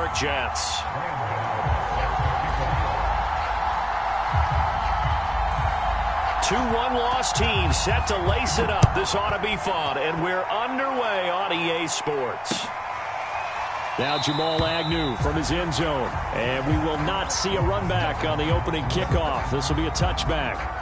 York Jets. Two one-loss teams set to lace it up. This ought to be fun, and we're underway on EA Sports. Now Jamal Agnew from his end zone, and we will not see a run back on the opening kickoff. This will be a touchback.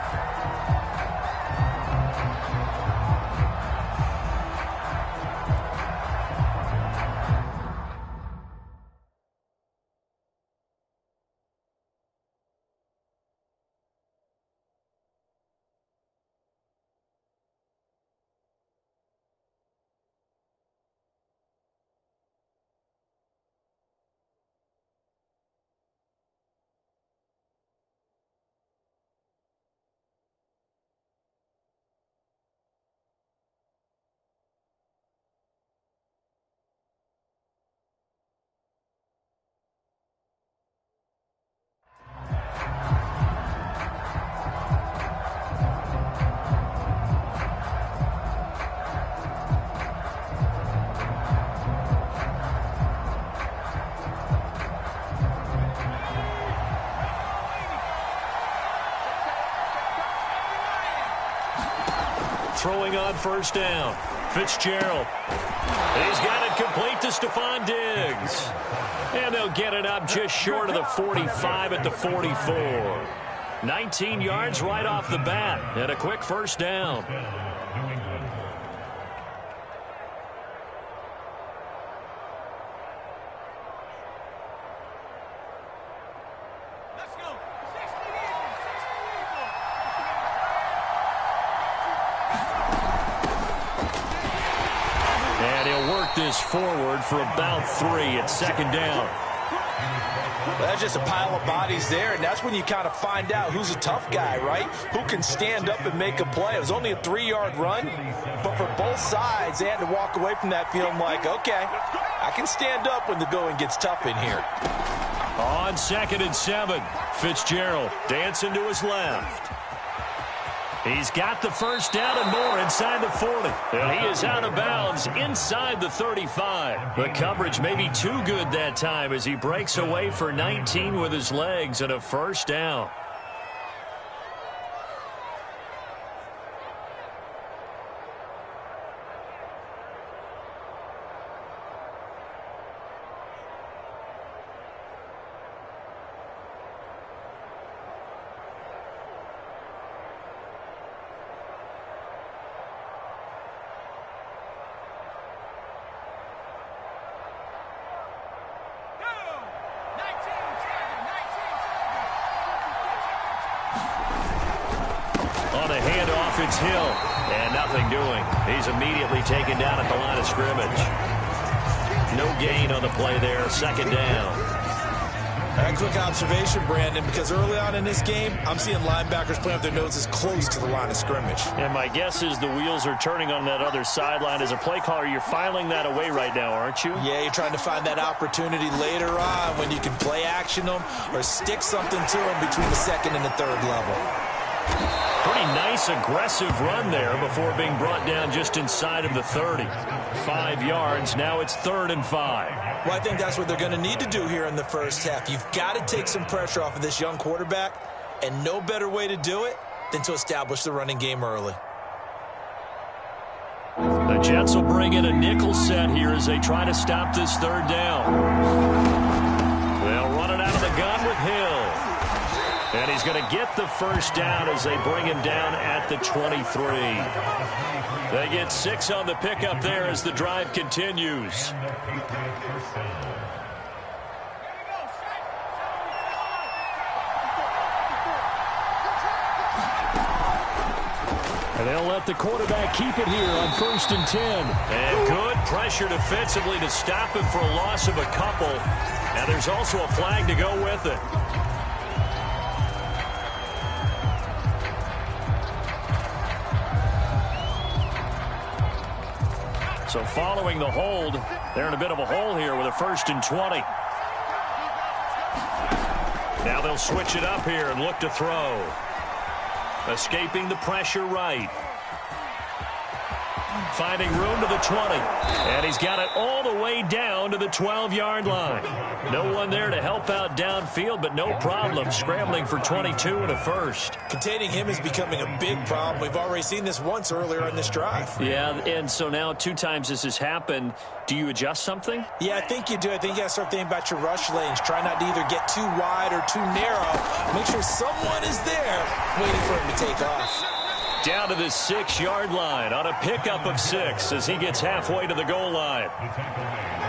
Throwing on first down. Fitzgerald. He's got it complete to Stephon Diggs. And they'll get it up just short of the 45 at the 44. 19 yards right off the bat. And a quick first down. This forward for about 3 at second down. That's just a pile of bodies there, and that's when you kind of find out who's a tough guy, right? Who can stand up and make a play. It was only a 3-yard run, but for both sides, they had to walk away from that feeling like, okay, I can stand up when the going gets tough in here. On 2nd and 7, Fitzgerald dancing to his left. He's got the first down and more inside the 40. And he is out of bounds inside the 35. The coverage may be too good that time as he breaks away for 19 with his legs and a first down. On a handoff, it's Hill. And nothing doing. He's immediately taken down at the line of scrimmage. No gain on the play there. Second down. A quick observation, Brandon, because early on in this game, I'm seeing linebackers playing up their noses close to the line of scrimmage. And my guess is the wheels are turning on that other sideline. As a play caller, you're filing that away right now, aren't you? Yeah, you're trying to find that opportunity later on when you can play action them or stick something to them between the second and the third level. Pretty nice, aggressive run there before being brought down just inside of the 30. 5 yards. Now it's 3rd and 5. Well, I think that's what they're going to need to do here in the first half. You've got to take some pressure off of this young quarterback, and no better way to do it than to establish the running game early. The Jets will bring in a nickel set here as they try to stop this 3rd down. They'll run it out of the gun with Hill. And he's going to get the first down as they bring him down at the 23. They get 6 on the pickup there as the drive continues. And they'll let the quarterback keep it here on 1st and 10. And good pressure defensively to stop him for a loss of a couple. And there's also a flag to go with it. So following the hold, they're in a bit of a hole here with a 1st and 20. Now they'll switch it up here and look to throw. Escaping the pressure right. finding room to the 20. And he's got it all the way down to the 12-yard line. No one there to help out downfield, but no problem scrambling for 22 and a first. Containing him is becoming a big problem. We've already seen this once earlier in this drive. Yeah, and so now 2 times this has happened. Do you adjust something? Yeah, I think you do. I think you got to start thinking about your rush lanes. Try not to either get too wide or too narrow. Make sure someone is there waiting for him to take off. Down to the 6-yard line on a pickup of 6 as he gets halfway to the goal line.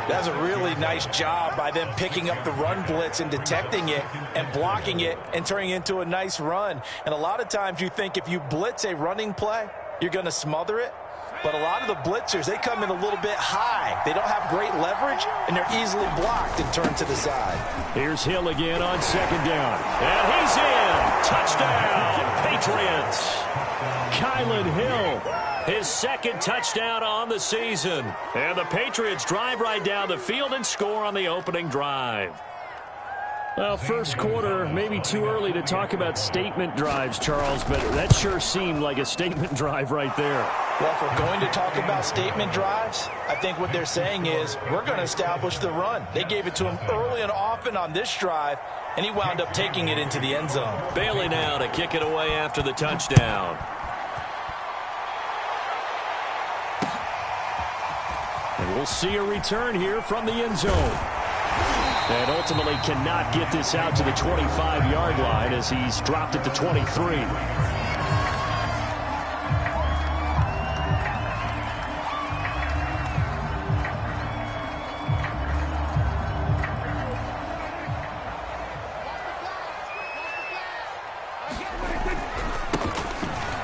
That's a really nice job by them picking up the run blitz and detecting it and blocking it and turning it into a nice run. And a lot of times you think if you blitz a running play, you're going to smother it. But a lot of the blitzers, they come in a little bit high. They don't have great leverage, and they're easily blocked and turned to the side. Here's Hill again on 2nd down. And he's in. Touchdown, Patriots. Kylan Hill, his 2nd touchdown on the season. And the Patriots drive right down the field and score on the opening drive. Well, first quarter, maybe too early to talk about statement drives, Charles, but that sure seemed like a statement drive right there. Well, if we're going to talk about statement drives, I think what they're saying is we're going to establish the run. They gave it to him early and often on this drive, and he wound up taking it into the end zone. Bailey now to kick it away after the touchdown. And we'll see a return here from the end zone. And ultimately cannot get this out to the 25-yard line as he's dropped it to 23.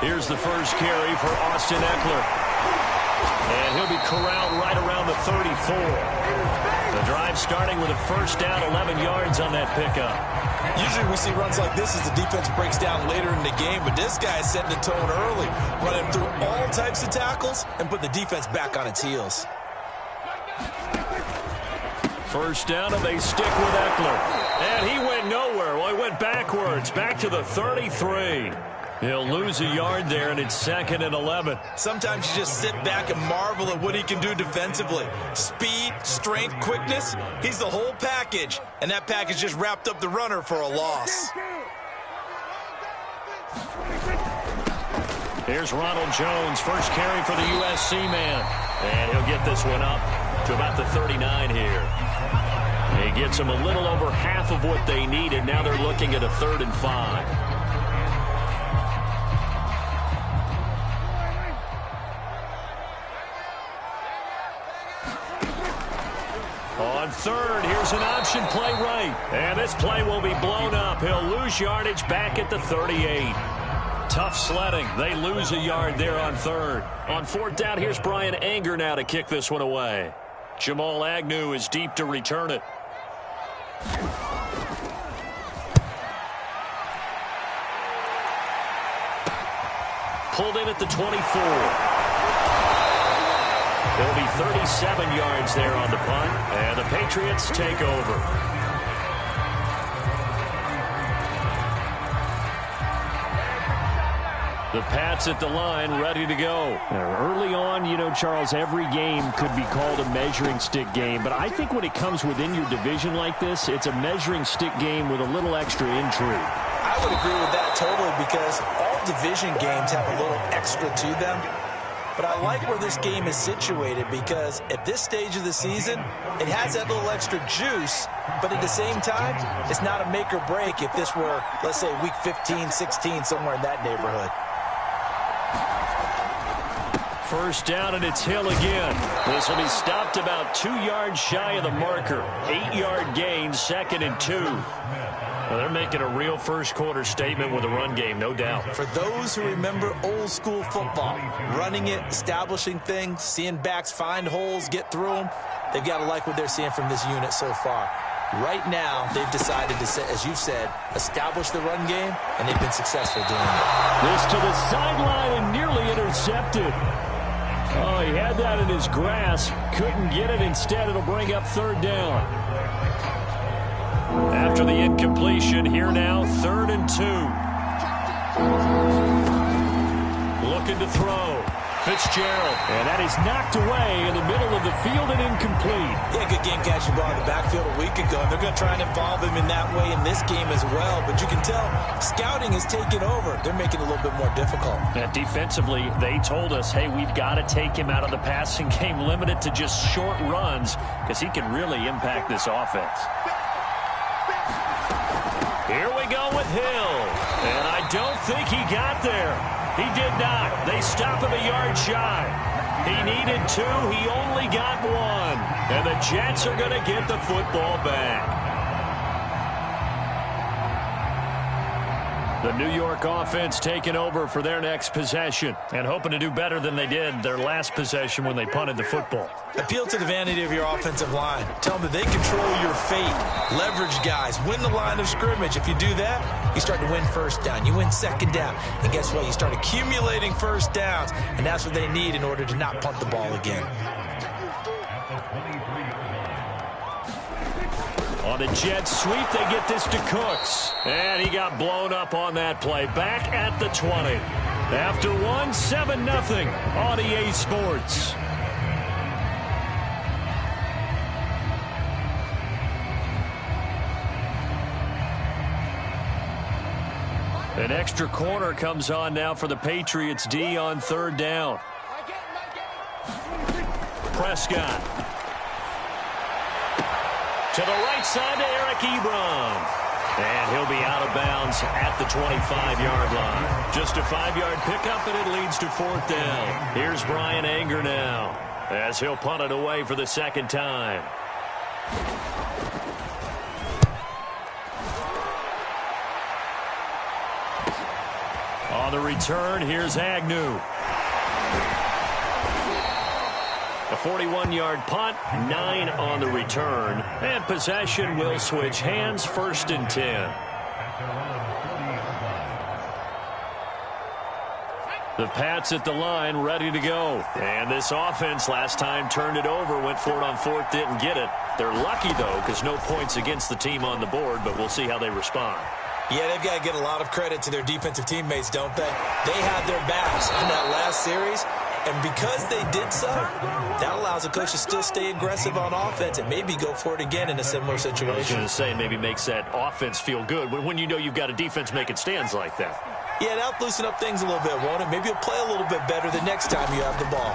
Here's the first carry for Austin Eckler. And he'll be corralled right around the 34. The drive starting with a first down, 11 yards on that pickup. Usually we see runs like this as the defense breaks down later in the game, but this guy is setting the tone early, running through all types of tackles and put the defense back on its heels. First down, and they stick with Eckler. And he went nowhere. Well, he went backwards, back to the 33. He'll lose a yard there, and it's 2nd and 11. Sometimes you just sit back and marvel at what he can do defensively. Speed, strength, quickness, he's the whole package. And that package just wrapped up the runner for a loss. Here's Ronald Jones, first carry for the USC man. And he'll get this one up to about the 39 here. He gets them a little over half of what they needed. Now they're looking at a 3rd and 5. On 3rd, here's an option play right. And this play will be blown up. He'll lose yardage back at the 38. Tough sledding. They lose a yard there on 3rd. On 4th down, here's Brian Anger now to kick this one away. Jamal Agnew is deep to return it. Pulled in at the 24. It'll be 37 yards there on the punt, and the Patriots take over. The Pats at the line, ready to go. Early on, you know, Charles, every game could be called a measuring stick game, but I think when it comes within your division like this, it's a measuring stick game with a little extra intrigue. I would agree with that totally because all division games have a little extra to them. But I like where this game is situated because at this stage of the season, it has that little extra juice, but at the same time, it's not a make or break if this were, let's say, week 15, 16, somewhere in that neighborhood. First down, and it's Hill again. This will be stopped about 2 yards shy of the marker. 8-yard gain, 2nd and 2. Well, they're making a real first-quarter statement with a run game, no doubt. For those who remember old-school football, running it, establishing things, seeing backs find holes, get through them, they've got to like what they're seeing from this unit so far. Right now, they've decided to, as you've said, establish the run game, and they've been successful doing it. This to the sideline and nearly intercepted. Oh, he had that in his grasp. Couldn't get it. Instead, it'll bring up 3rd down. After the incompletion, here now, 3rd and 2. Looking to throw. Fitzgerald. And that is knocked away in the middle of the field and incomplete. Yeah, good game catching ball in the backfield a week ago. And they're going to try and involve him in that way in this game as well. But you can tell scouting is taking over. They're making it a little bit more difficult. And defensively, they told us, hey, we've got to take him out of the passing game, limit it to just short runs, because he can really impact this offense. Here we go with Hill. And I don't think he got there. He did not. They stop him a yard shy. He needed 2. He only got 1. And the Jets are going to get the football back. The New York offense taking over for their next possession and hoping to do better than they did their last possession when they punted the football. Appeal to the vanity of your offensive line. Tell them that they control your fate. Leverage guys. Win the line of scrimmage. If you do that, you start to win first down. You win second down. And guess what? You start accumulating first downs. And that's what they need in order to not punt the ball again. On the Jets sweep, they get this to Cooks. And he got blown up on that play. Back at the 20. After 1, 7-0 on EA Sports. An extra corner comes on now for the Patriots D on 3rd down. Prescott. To the right side to Eric Ebron. And he'll be out of bounds at the 25-yard line. Just a 5-yard pickup, and it leads to 4th down. Here's Brian Anger now as he'll punt it away for the 2nd time. On the return, here's Agnew. A 41-yard punt, 9 on the return. And possession will switch hands, 1st and 10. The Pats at the line, ready to go. And this offense last time turned it over, went for it on 4th, didn't get it. They're lucky, though, because no points against the team on the board, but we'll see how they respond. Yeah, they've got to get a lot of credit to their defensive teammates, don't they? They had their backs in that last series. And because they did so, that allows the coach to still stay aggressive on offense and maybe go for it again in a similar situation. I was going to say, maybe makes that offense feel good when you know you've got a defense making stands like that. Yeah, that'll loosen up things a little bit, won't it? Maybe you'll play a little bit better the next time you have the ball.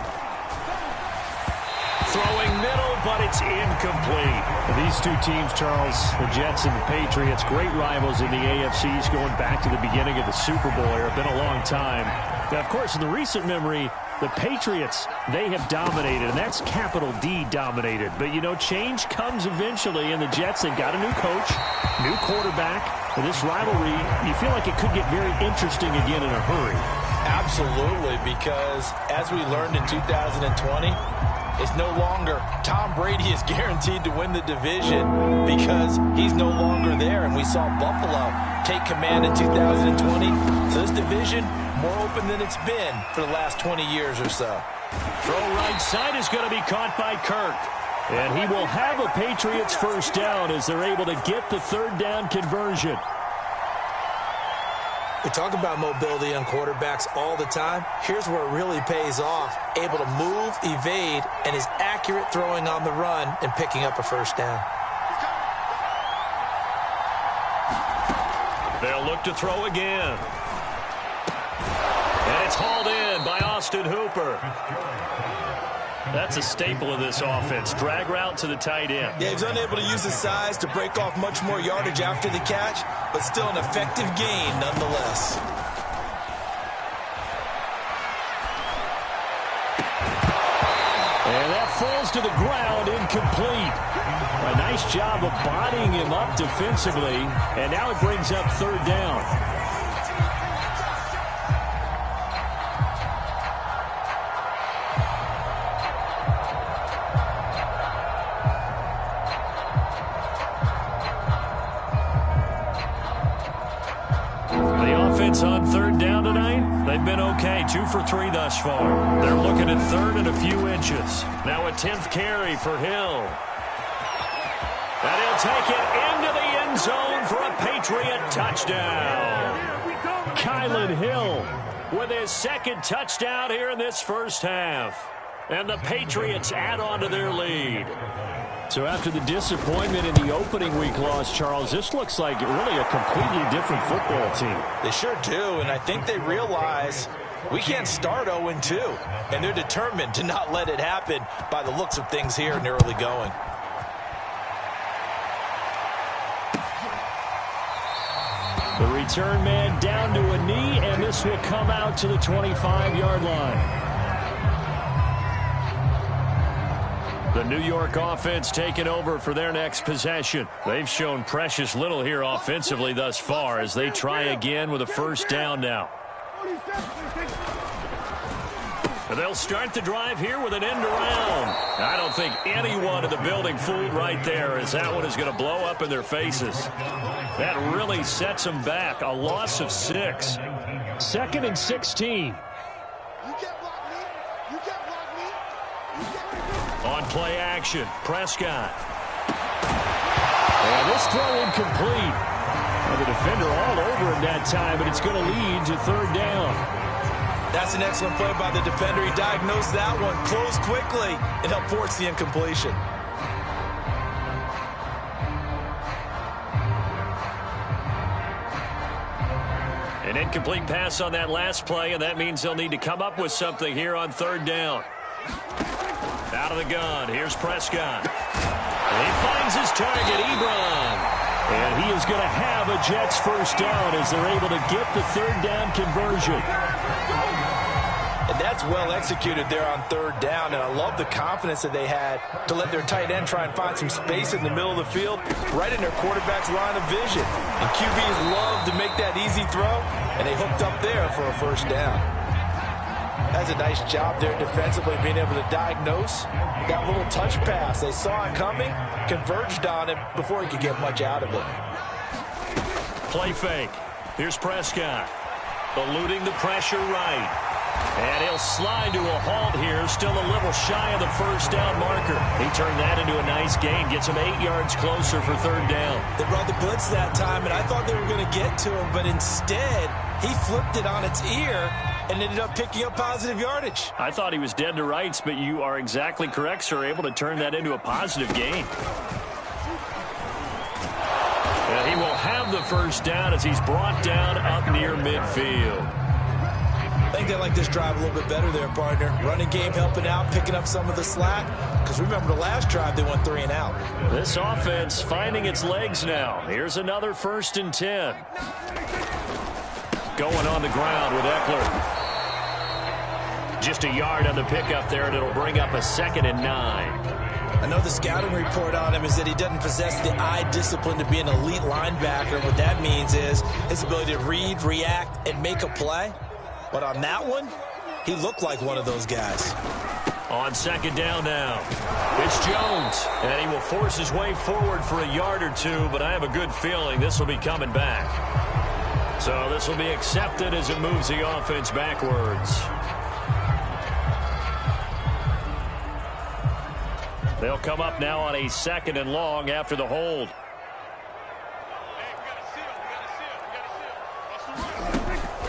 Throwing middle, but it's incomplete. These two teams, Charles, the Jets and the Patriots, great rivals in the AFCs going back to the beginning of the Super Bowl era. Been a long time. Now, of course, in the recent memory, the Patriots, they have dominated, and that's capital D dominated. But, you know, change comes eventually, and the Jets, they've got a new coach, new quarterback. And this rivalry, you feel like it could get very interesting again in a hurry. Absolutely, because as we learned in 2020, it's no longer Tom Brady is guaranteed to win the division because he's no longer there. And we saw Buffalo take command in 2020. So this division, more open than it's been for the last 20 years or so. Throw right side is going to be caught by Kirk. And he will have a Patriots 1st down as they're able to get the 3rd down conversion. We talk about mobility on quarterbacks all the time. Here's where it really pays off. Able to move, evade, and is accurate throwing on the run and picking up a 1st down. They'll look to throw again. And it's hauled in by Austin Hooper. That's a staple of this offense. Drag route to the tight end. Yeah, he's unable to use his size to break off much more yardage after the catch, but still an effective gain nonetheless. And that falls to the ground, incomplete. A nice job of bodying him up defensively, and now it brings up 3rd down. On 3rd down tonight, they've been okay. 2 for 3 thus far. They're looking at 3rd and a few inches. Now a 10th carry for Hill. And he'll take it into the end zone for a Patriot touchdown. Kylan Hill with his second touchdown here in this first half. And the Patriots add on to their lead. So after the disappointment in the opening week loss, Charles, this looks like really a completely different football team. They sure do, and I think they realize we can't start 0-2, and they're determined to not let it happen by the looks of things here in the early going. The return man down to a knee, and this will come out to the 25-yard line. The New York offense taking over for their next possession. They've shown precious little here offensively thus far as they try again with a first down now. They'll start the drive here with an end around. I don't think anyone in the building fooled right there, as that one is going to blow up in their faces. That really sets them back. A loss of 6. 2nd and 16. On play action, Prescott. And this throw incomplete. Well, the defender all over him that time, but it's going to lead to 3rd down. That's an excellent play by the defender. He diagnosed that one, closed quickly, and helped force the incompletion. An incomplete pass on that last play, and that means they'll need to come up with something here on 3rd down. Out of the gun, here's Prescott. And he finds his target, Ebron. And he is going to have a Jets first down as they're able to get the 3rd down conversion. And that's well executed there on 3rd down, and I love the confidence that they had to let their tight end try and find some space in the middle of the field, right in their quarterback's line of vision. And QBs love to make that easy throw, and they hooked up there for a first down. That's a nice job there defensively, being able to diagnose that little touch pass. They saw it coming, converged on it before he could get much out of it. Play fake. Here's Prescott. Eluding the pressure right. And he'll slide to a halt here, still a little shy of the first down marker. He turned that into a nice gain, gets him 8 yards closer for 3rd down. They brought the blitz that time, and I thought they were going to get to him, but instead he flipped it on its ear and ended up picking up positive yardage. I thought he was dead to rights, but you are exactly correct, sir, able to turn that into a positive gain. And he will have the first down as he's brought down up near midfield. I think they like this drive a little bit better there, partner. Running game helping out, picking up some of the slack. Because remember the last drive, they went 3 and out. This offense finding its legs now. Here's another 1st and 10. Going on the ground with Eckler. Just a yard on the pickup there, and it'll bring up a 2nd and 9. I know the scouting report on him is that he doesn't possess the eye discipline to be an elite linebacker. What that means is his ability to read, react, and make a play. But on that one, he looked like one of those guys. On 2nd down now, it's Jones, and he will force his way forward for a yard or 2, but I have a good feeling this will be coming back. So this will be accepted as it moves the offense backwards. They'll come up now on a 2nd and long after the hold.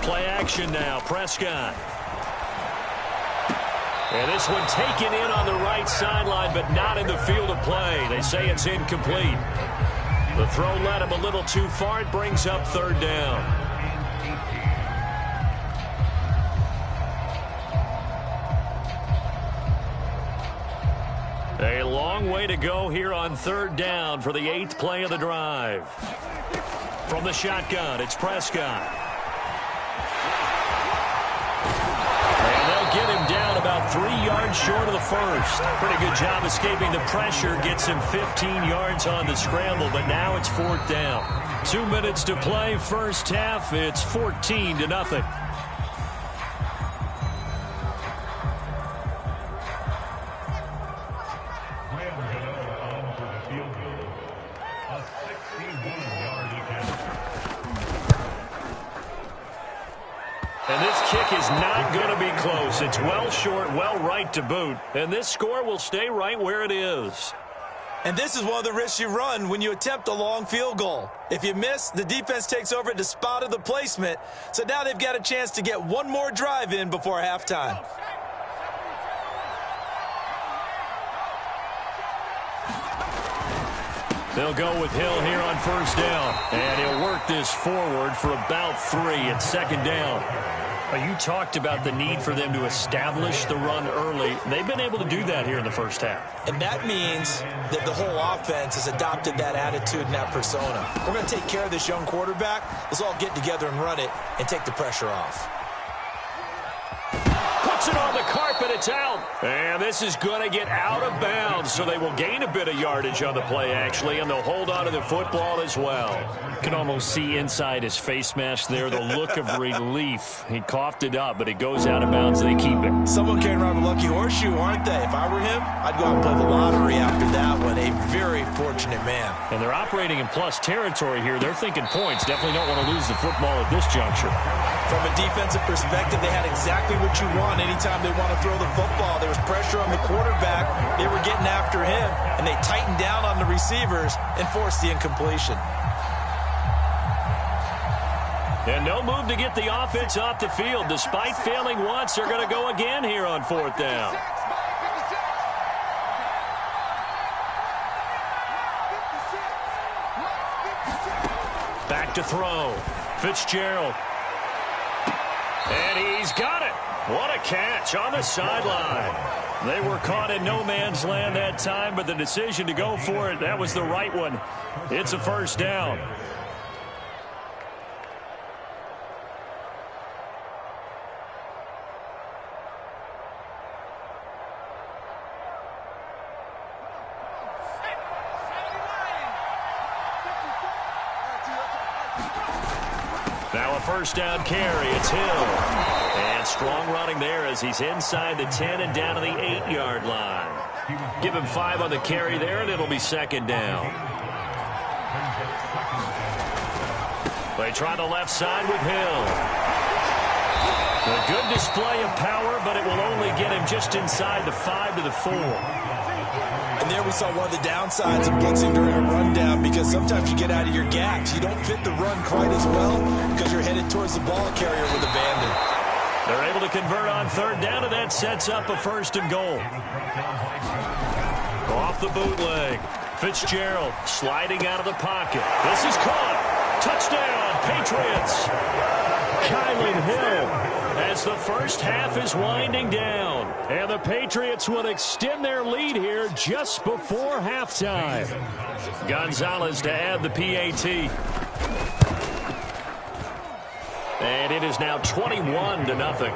Play action now, Prescott. And this one taken in on the right sideline, but not in the field of play. They say it's incomplete. The throw led him a little too far. It brings up 3rd down. A long way to go here on 3rd down for the 8th play of the drive. From the shotgun, it's Prescott. Get him down about 3 yards short of the first. Pretty good job escaping the pressure. Gets him 15 yards on the scramble, but now it's 4th down. 2 minutes to play, first half. It's 14-0. And this kick is not going to be close. It's well short, well right to boot. And this score will stay right where it is. And this is one of the risks you run when you attempt a long field goal. If you miss, the defense takes over at the spot of the placement. So now they've got a chance to get one more drive in before halftime. They'll go with Hill here on first down. And he'll work this forward for about 3 at second down. You talked about the need for them to establish the run early. They've been able to do that here in the first half. And that means that the whole offense has adopted that attitude and that persona. We're going to take care of this young quarterback. Let's all get together and run it and take the pressure off. Puts it on the carpet. It's out. And this is going to get out of bounds, so they will gain a bit of yardage on the play, actually, and they'll hold on to the football as well. You can almost see inside his face mask there the look of relief. He coughed it up, but it goes out of bounds. They keep it. Someone carrying around a lucky horseshoe, aren't they? If I were him, I'd go out and play the lottery after that one. A very fortunate man. And they're operating in plus territory here. They're thinking points. Definitely don't want to lose the football at this juncture. From a defensive perspective, they had exactly what you want anytime they want to throw the football. There was pressure on the quarterback. They were getting after him, and they tightened down on the receivers and forced the incompletion. And no move to get the offense off the field. Despite failing once, they're going to go again here on fourth down. Back to throw. Fitzgerald. And he's got it. What a catch on the sideline. They were caught in no man's land that time, but the decision to go for it, that was the right one. It's a first down. Now a first down carry. It's Hill. And strong running there as he's inside the 10 and down to the 8-yard line. Give him 5 on the carry there, and it'll be second down. They try the left side with Hill. A good display of power, but it will only get him just inside the 5 to the 4. And there we saw one of the downsides of blitzing during a rundown, because sometimes you get out of your gaps. You don't fit the run quite as well because you're headed towards the ball carrier with abandon. They're able to convert on third down, and that sets up a first and goal. Off the bootleg. Fitzgerald sliding out of the pocket. This is caught. Touchdown, Patriots. Kylan Hill as the first half is winding down. And the Patriots will extend their lead here just before halftime. Gonzalez to add the PAT. And it is now 21-0.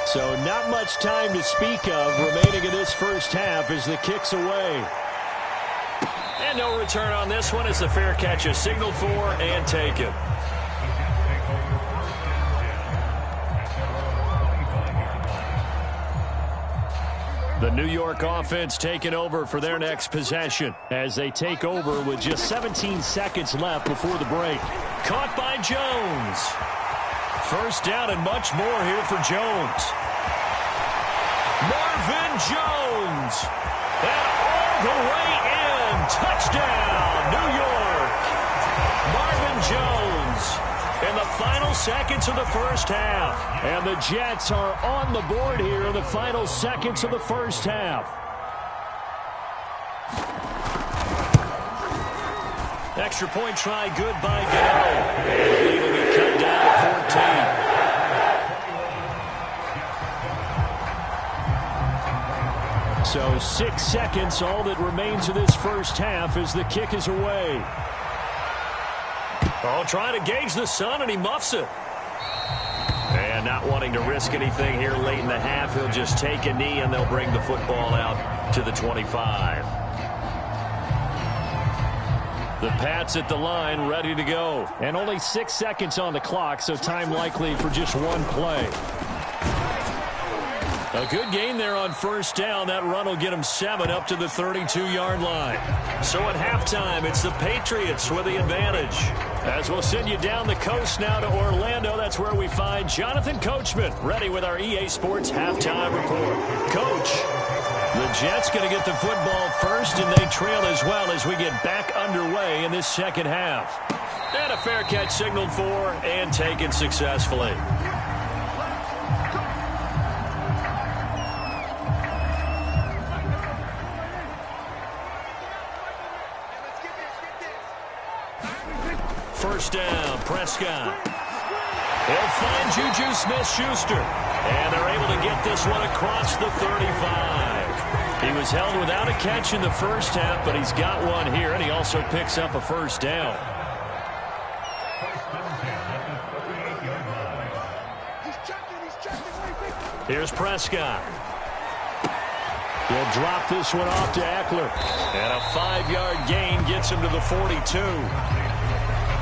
So not much time to speak of remaining in this first half as the kick's away. And no return on this one as the fair catch is signaled for and taken. The New York offense taking over for their next possession as they take over with just 17 seconds left before the break. Caught by Jones. First down and much more here for Jones. Marvin Jones. And all the way in. Touchdown, New York. Marvin Jones in the final seconds of the first half. And the Jets are on the board here in the final seconds of the first half. Extra point try good by Gano. And the lead will be cut down to 14. So 6 seconds, all that remains of this first half as the kick is away. Oh, trying to gauge the sun, and he muffs it. And not wanting to risk anything here late in the half, he'll just take a knee, and they'll bring the football out to the 25. The Pats at the line, ready to go. And only 6 seconds on the clock, so time likely for just one play. A good gain there on first down. That run will get him 7 up to the 32-yard line. So at halftime, it's the Patriots with the advantage. As we'll send you down the coast now to Orlando, that's where we find Jonathan Coachman, ready with our EA Sports halftime report. Coach, the Jets going to get the football first, and they trail as well as we get back underway in this second half. And a fair catch signaled for and taken successfully. First down, Prescott. He'll find Juju Smith-Schuster. And they're able to get this one across the 35. He was held without a catch in the first half, but he's got one here, and he also picks up a first down. Here's Prescott. He'll drop this one off to Eckler. And a 5-yard gain gets him to the 42.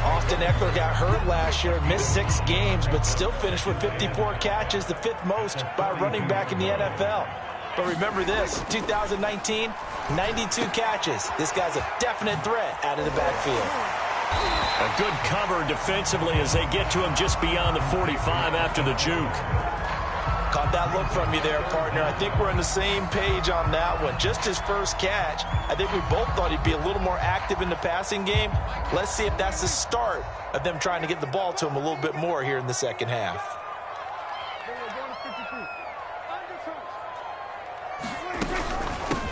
Austin Eckler got hurt last year, missed 6 games, but still finished with 54 catches, the 5th most by a running back in the NFL. But remember this, 2019, 92 catches. This guy's a definite threat out of the backfield. A good cover defensively as they get to him just beyond the 45 after the juke. Caught that look from you there, partner. I think we're on the same page on that one. Just his first catch. I think we both thought he'd be a little more active in the passing game. Let's see if that's the start of them trying to get the ball to him a little bit more here in the second half.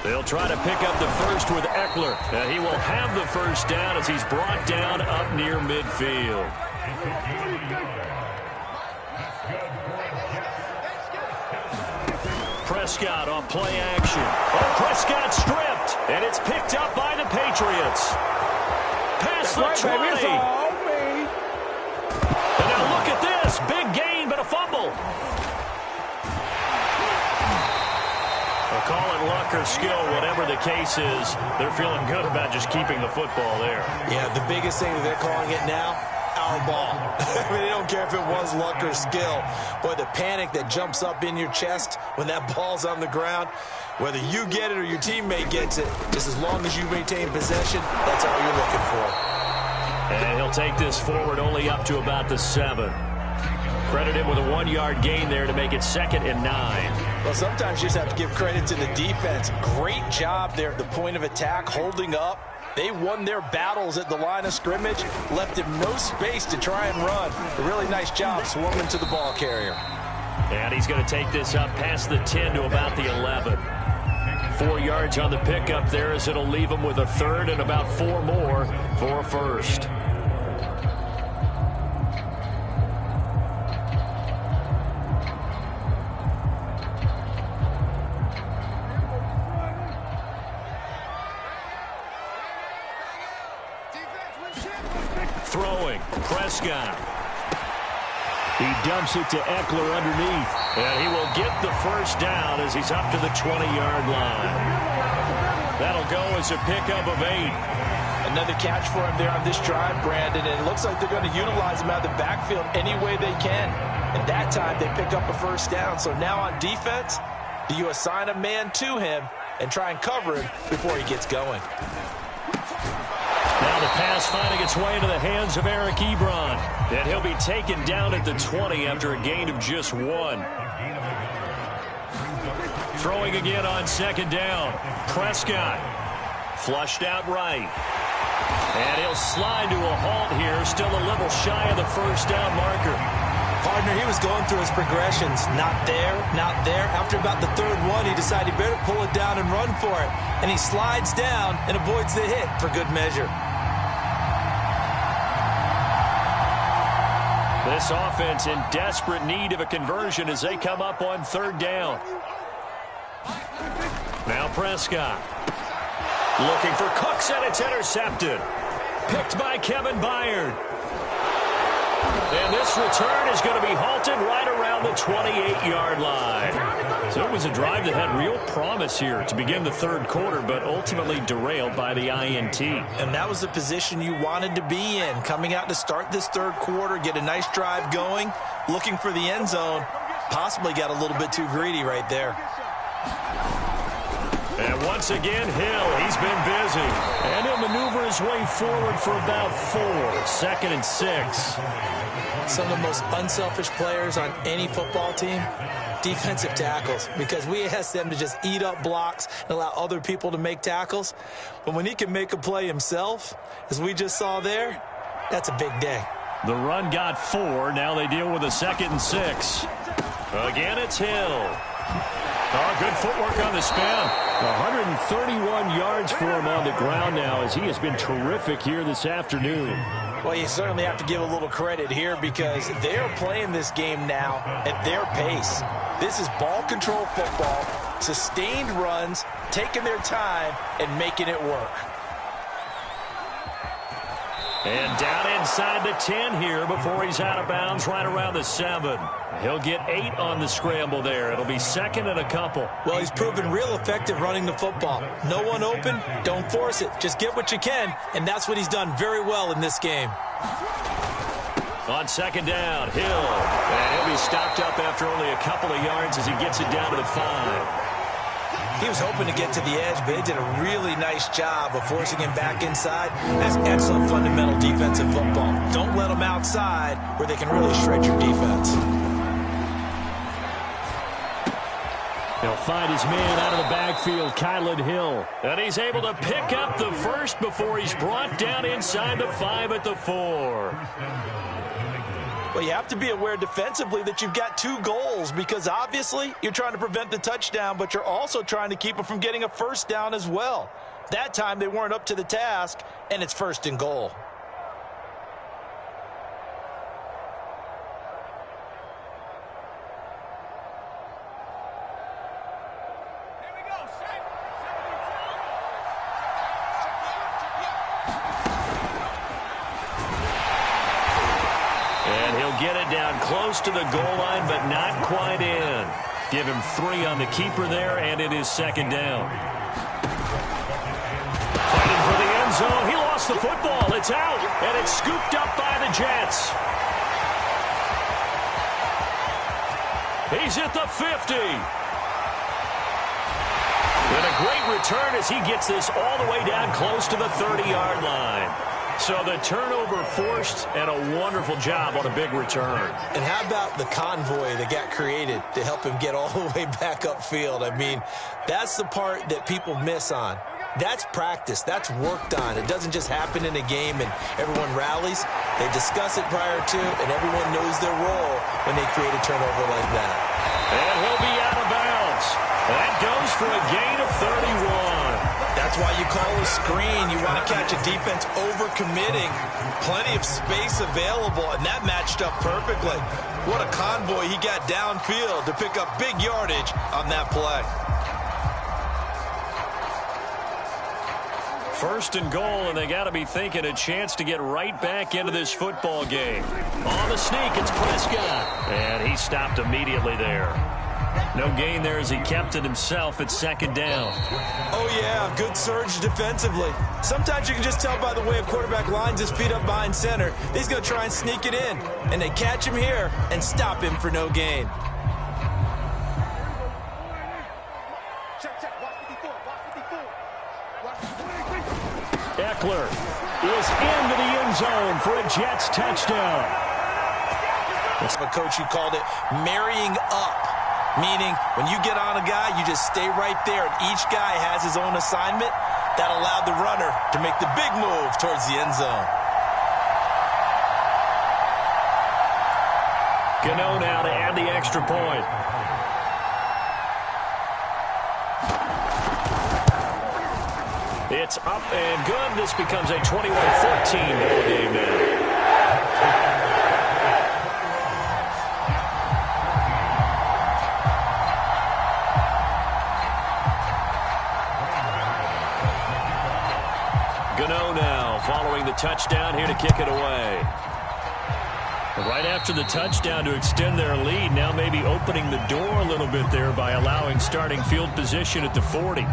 They'll try to pick up the first with Eckler. He will have the first down as he's brought down up near midfield. Prescott on play action. Oh, Prescott stripped, and it's picked up by the Patriots. Past the 20. And now look at this. Big gain, but a fumble. They'll call it luck or skill, whatever the case is. They're feeling good about just keeping the football there. Yeah, the biggest thing that they're calling it now, our ball. I mean, they don't care if it was luck or skill. Boy, the panic that jumps up in your chest when that ball's on the ground, whether you get it or your teammate gets it, just as long as you maintain possession, that's all you're looking for. And he'll take this forward only up to about the 7. Credit him with a 1-yard gain there to make it 2nd and 9. Well, sometimes you just have to give credit to the defense. Great job there at the point of attack, holding up. They won their battles at the line of scrimmage, left him no space to try and run. A really nice job swarming to the ball carrier. And he's going to take this up past the 10 to about the 11. 4 yards on the pickup there as it'll leave him with a 3rd and about 4 more for a first. Throwing, Prescott. He dumps it to Eckler underneath. And he will get the first down as he's up to the 20-yard line. That'll go as a pickup of 8. Another catch for him there on this drive, Brandon. And it looks like they're going to utilize him out of the backfield any way they can. And that time they pick up a first down. So now on defense, do you assign a man to him and try and cover him before he gets going? Now the pass finding its way into the hands of Eric Ebron. And he'll be taken down at the 20 after a gain of just 1. Throwing again on 2nd down. Prescott flushed out right. And he'll slide to a halt here. Still a little shy of the first down marker. Partner, he was going through his progressions. Not there, not there. After about the 3rd one, he decided he better pull it down and run for it. And he slides down and avoids the hit for good measure. This offense in desperate need of a conversion as they come up on 3rd down. Now Prescott. Looking for Cooks, and it's intercepted. Picked by Kevin Byard. And this return is going to be halted right around the 28-yard line. So it was a drive that had real promise here to begin the 3rd quarter, but ultimately derailed by the INT. And that was the position you wanted to be in, coming out to start this 3rd quarter, get a nice drive going, looking for the end zone. possibly got a little bit too greedy right there. And once again, Hill, he's been busy. And he'll maneuver his way forward for about 4. 2nd and 6. Some of the most unselfish players on any football team, defensive tackles, because we ask them to just eat up blocks and allow other people to make tackles. But when he can make a play himself, as we just saw there, that's a big day. The run got 4. Now they deal with a 2nd and 6. Again, it's Hill. Oh, good footwork on the spin. 131 yards for him on the ground now, as he has been terrific here this afternoon. Well, you certainly have to give a little credit here because they're playing this game now at their pace. This is ball control football, sustained runs, taking their time, and making it work. And down inside the 10 here before he's out of bounds right around the 7. He'll get 8 on the scramble there. It'll be 2nd and a couple. Well, he's proven real effective running the football. No one open, don't force it. Just get what you can, and that's what he's done very well in this game. On 2nd down, Hill. And he'll be stopped up after only a couple of yards as he gets it down to the 5. He was hoping to get to the edge, but they did a really nice job of forcing him back inside. That's excellent fundamental defensive football. Don't let them outside where they can really shred your defense. He'll find his man out of the backfield, Kylan Hill. And he's able to pick up the first before he's brought down inside the 5 at the 4. Well, you have to be aware defensively that you've got 2 goals because obviously you're trying to prevent the touchdown, but you're also trying to keep them from getting a first down as well. That time they weren't up to the task, and it's 1st and goal. Get it down close to the goal line, but not quite in. Give him 3 on the keeper there, and it is 2nd down. Fighting for the end zone. He lost the football. It's out, and it's scooped up by the Jets. He's at the 50. And a great return as he gets this all the way down close to the 30-yard line. So the turnover forced, and a wonderful job on a big return. And how about the convoy that got created to help him get all the way back upfield? I mean, that's the part that people miss on. That's practice. That's worked on. It doesn't just happen in a game and everyone rallies. They discuss it prior to, and everyone knows their role when they create a turnover like that. And he'll be out of bounds. That goes for a gain of 31. That's why you call a screen. You want to catch a defense over-committing. Plenty of space available, and that matched up perfectly. What a convoy he got downfield to pick up big yardage on that play. 1st and goal, and they got to be thinking a chance to get right back into this football game. On the sneak, it's Prescott. And he stopped immediately there. No gain there as he kept it himself at 2nd down. Oh, yeah, good surge defensively. Sometimes you can just tell by the way a quarterback lines his feet up behind center. He's going to try and sneak it in, and they catch him here and stop him for no gain. Eckler is into the end zone for a Jets touchdown. A coach who called it marrying up. Meaning, when you get on a guy, you just stay right there, and each guy has his own assignment. That allowed the runner to make the big move towards the end zone. Gano now to add the extra point. It's up and good. This becomes a 21-14 ball game now. Gano now following the touchdown here to kick it away. Right after the touchdown to extend their lead, now maybe opening the door a little bit there by allowing starting field position at the 40.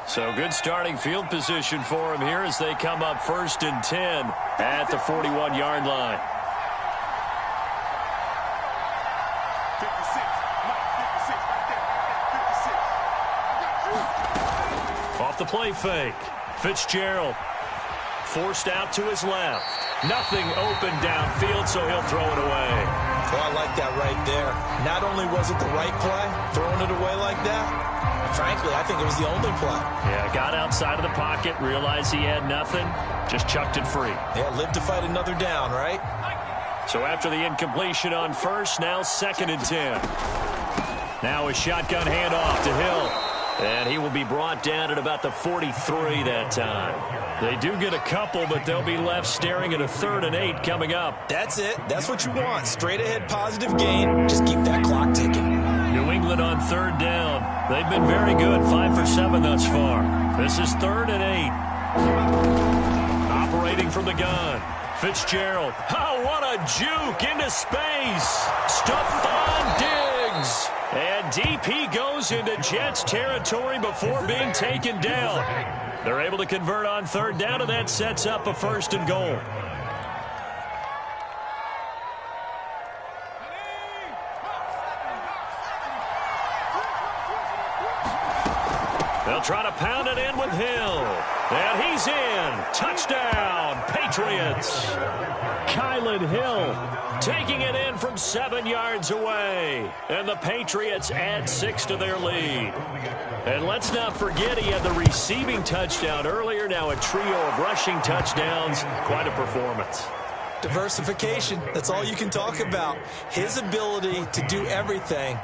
So good starting field position for him here as they come up 1st and 10 at the 41-yard line. Off the play fake. Fitzgerald forced out to his left. Nothing open downfield, so he'll throw it away. Well, I like that right there. Not only was it the right play, throwing it away like that, frankly, I think it was the only play. Yeah, got outside of the pocket, realized he had nothing, just chucked it free. Yeah, lived to fight another down, right? So after the incompletion on first, now 2nd and 10. Now a shotgun handoff to Hill. And he will be brought down at about the 43 that time. They do get a couple, but they'll be left staring at a 3rd and 8 coming up. That's it. That's what you want. Straight ahead positive gain. Just keep that clock ticking. New England on 3rd down. They've been very good, 5 for 7 thus far. This is 3rd and 8. Operating from the gun. Fitzgerald. Oh, what a juke into space. Stephon Diggs. And DP goes into Jets territory before being taken down. They're able to convert on 3rd down, and that sets up a 1st and goal. They'll try to pound it in with Hill. And he's in. Touchdown, Patriots. Kylan Hill taking it in from 7 yards away. And the Patriots add 6 to their lead. And let's not forget he had the receiving touchdown earlier. Now a trio of rushing touchdowns. Quite a performance. Diversification, that's all you can talk about. His ability to do everything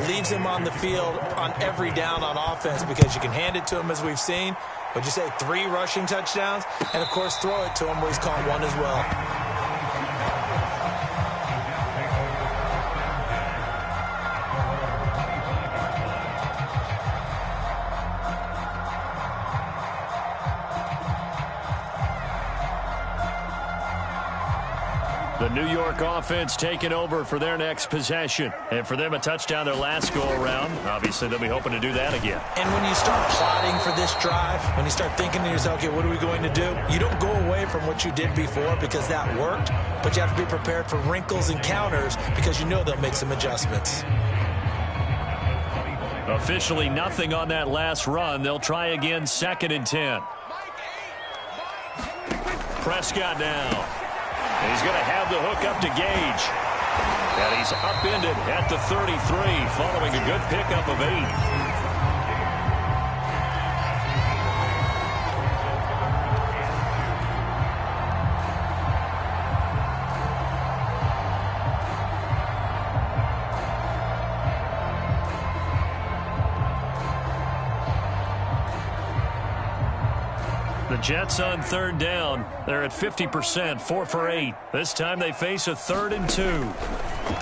leaves him on the field on every down on offense because you can hand it to him as we've seen. Would you say 3 rushing touchdowns? And, of course, throw it to him where he's caught 1 as well. The New York offense taking over for their next possession. And for them, a touchdown their last go-around. Obviously, they'll be hoping to do that again. And when you start plotting for this drive, when you start thinking to yourself, okay, what are we going to do? You don't go away from what you did before because that worked, but you have to be prepared for wrinkles and counters because you know they'll make some adjustments. Officially nothing on that last run. They'll try again 2nd and 10. Prescott now. He's going to have the hook up to Gage. And he's upended at the 33 following a good pickup of 8. The Jets on 3rd down. They're at 50%, 4 for 8. This time they face a 3rd and 2.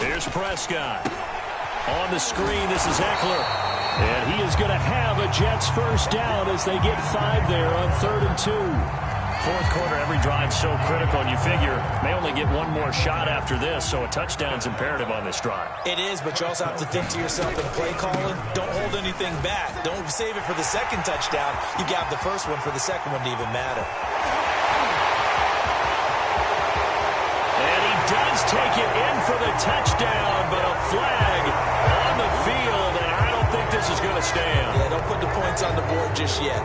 Here's Prescott. On the screen, this is Eckler. And he is going to have a Jets 1st down as they get 5 there on 3rd and 2. 4th quarter, every drive so critical, and you figure may only get 1 more shot after this, so a touchdown's imperative on this drive. It is, but you also have to think to yourself in play calling, don't hold anything back. Don't save it for the 2nd touchdown. You got the 1st one for the 2nd one to even matter. And he does take it in for the touchdown, but a flag on the field, and I don't think this is going to stand. Yeah, don't put the points on the board just yet.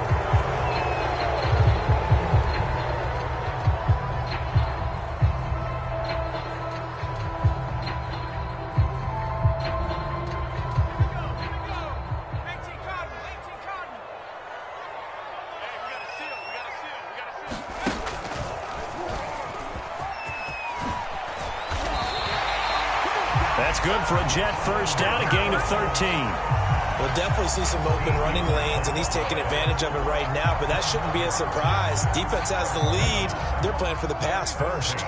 That's good for a Jet 1st down, a gain of 13. We'll definitely see some open running lanes, and he's taking advantage of it right now, but that shouldn't be a surprise. Defense has the lead. They're playing for the pass first.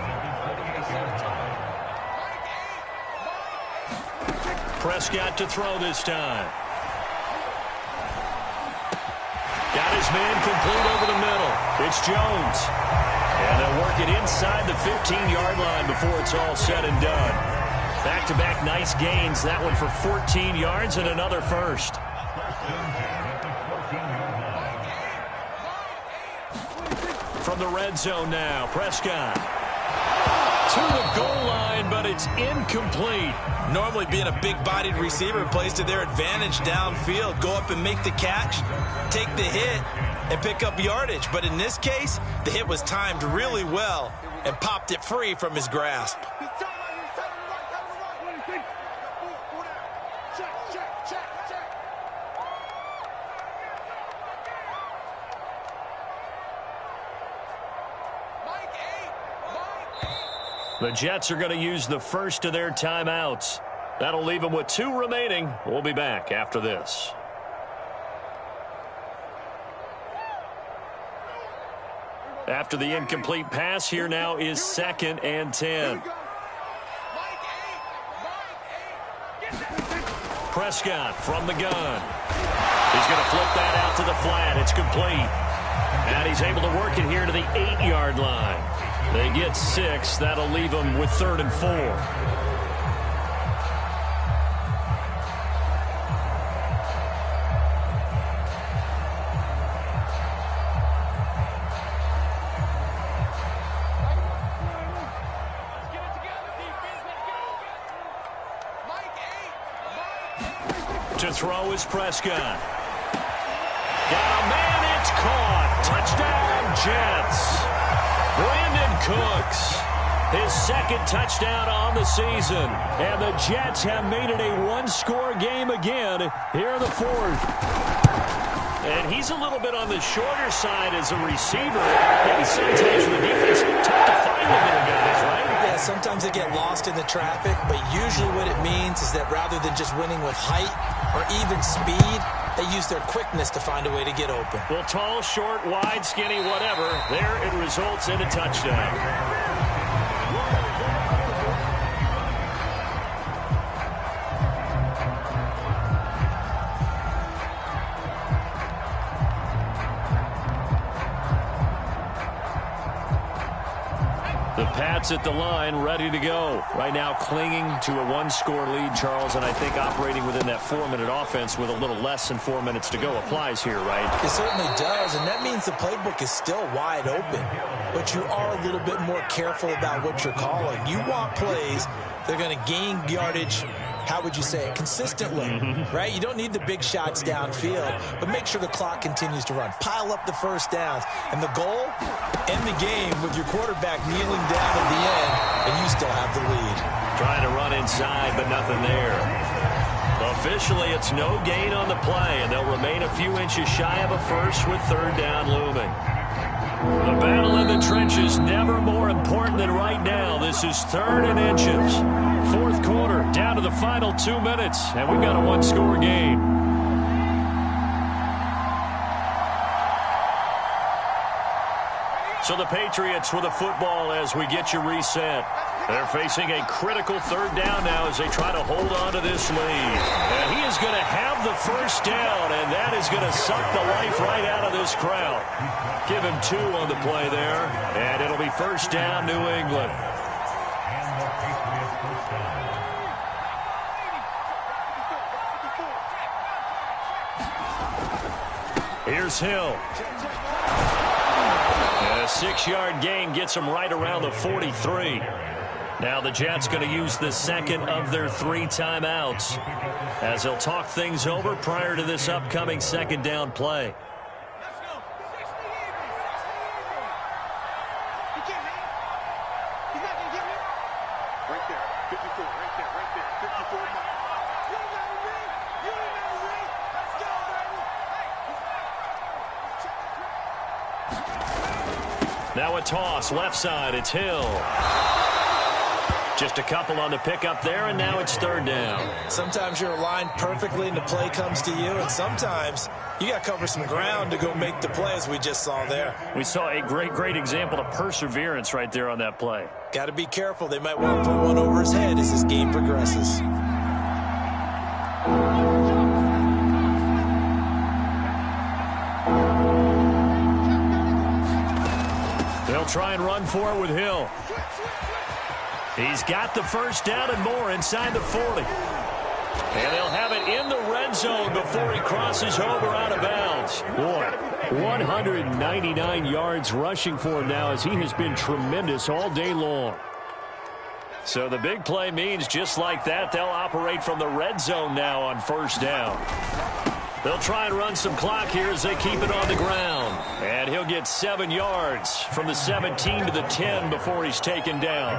Prescott to throw this time. Got his man complete over the middle. It's Jones. And they'll work it inside the 15-yard line before it's all said and done. Back-to-back nice gains. That one for 14 yards and another 1st. from the red zone now. Prescott to the goal line, but it's incomplete. Normally being a big-bodied receiver plays to their advantage downfield. Go up and make the catch, take the hit, and pick up yardage. But in this case, the hit was timed really well and popped it free from his grasp. The Jets are going to use the first of their timeouts. That'll leave them with 2 remaining. We'll be back after this. After the incomplete pass, here now is 2nd and 10. Prescott from the gun. He's going to flip that out to the flat. It's complete. And he's able to work it here to the 8-yard line. They get 6. That'll leave them with 3rd and 4. To throw is Prescott. Got a man, it's caught. Touchdown, Jets. Brandon Cooks, his 2nd touchdown on the season. And the Jets have made it a 1-score game again here in the 4th. And he's a little bit on the shorter side as a receiver. Maybe sometimes the defense tough to find the little guys, right? Yeah, sometimes they get lost in the traffic, but usually what it means is that rather than just winning with height or even speed, they use their quickness to find a way to get open. Well, tall, short, wide, skinny, whatever, there it results in a touchdown. The Pats at the line, ready to go. Right now clinging to a 1-score lead, Charles, and I think operating within that 4-minute offense with a little less than 4 minutes to go applies here, right? It certainly does, and that means the playbook is still wide open. But you are a little bit more careful about what you're calling. You want plays that are going to gain yardage, how would you say it, consistently, right? You don't need the big shots downfield, but make sure the clock continues to run. Pile up the first downs. And the goal, end the game with your quarterback kneeling down at the end, and you still have the lead. Trying to run inside, but nothing there. Officially, it's no gain on the play, and they'll remain a few inches shy of a first with 3rd down looming. The battle in the trenches never more important than right now. This is 3rd and inches. 4th quarter, down to the final 2 minutes, and we've got a 1-score game. So the Patriots with the football as we get you reset. They're facing a critical 3rd down now as they try to hold on to this lead. And he is going to have the first down, and that is going to suck the life right out of this crowd. Give him 2 on the play there, and it'll be 1st down, New England. Here's Hill. And a 6-yard gain gets him right around the 43. Now the Jets going to use the 2nd of their 3 timeouts as they'll talk things over prior to this upcoming 2nd down play. Now a toss, left side, it's Hill. Just a couple on the pickup there, and now it's 3rd down. Sometimes you're aligned perfectly and the play comes to you, and sometimes you got to cover some ground to go make the play, as we just saw there. We saw a great example of perseverance right there on that play. Got to be careful. They might want to put one over his head as this game progresses. They'll try and run for it with Hill. He's got the first down and more inside the 40. And they'll have it in the red zone before he crosses over out of bounds. Boy, 199 yards rushing for him now as he has been tremendous all day long. So the big play means just like that, they'll operate from the red zone now on first down. They'll try and run some clock here as they keep it on the ground. And he'll get 7 yards from the 17 to the 10 before he's taken down.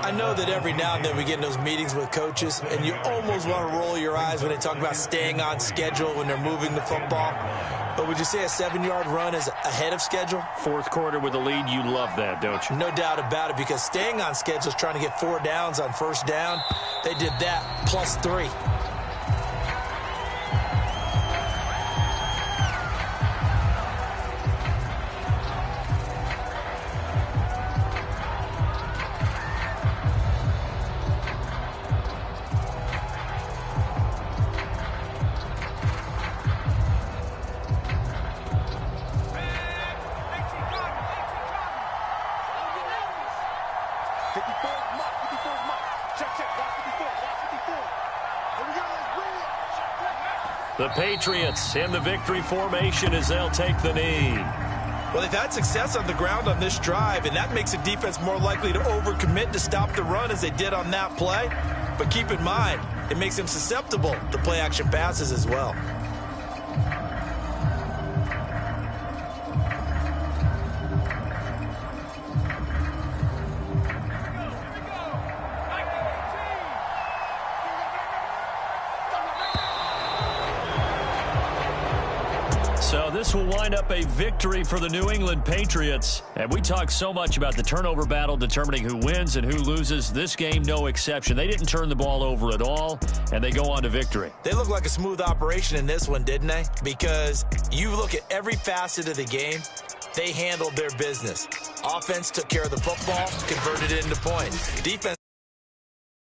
I know that every now and then we get in those meetings with coaches, and you almost want to roll your eyes when they talk about staying on schedule when they're moving the football. But would you say a 7-yard run is ahead of schedule? Fourth quarter with a lead, you love that, don't you? No doubt about it, because staying on schedule is trying to get 4 downs on first down. They did that plus 3. The Patriots in the victory formation as they'll take the knee. Well, they've had success on the ground on this drive, and that makes the defense more likely to overcommit to stop the run as they did on that play. But keep in mind, it makes them susceptible to play-action passes as well. So this will wind up a victory for the New England Patriots. And we talk so much about the turnover battle determining who wins and who loses. This game, no exception. They didn't turn the ball over at all, and they go on to victory. They look like a smooth operation in this one, didn't they? Because you look at every facet of the game, they handled their business. Offense took care of the football, converted it into points. Defense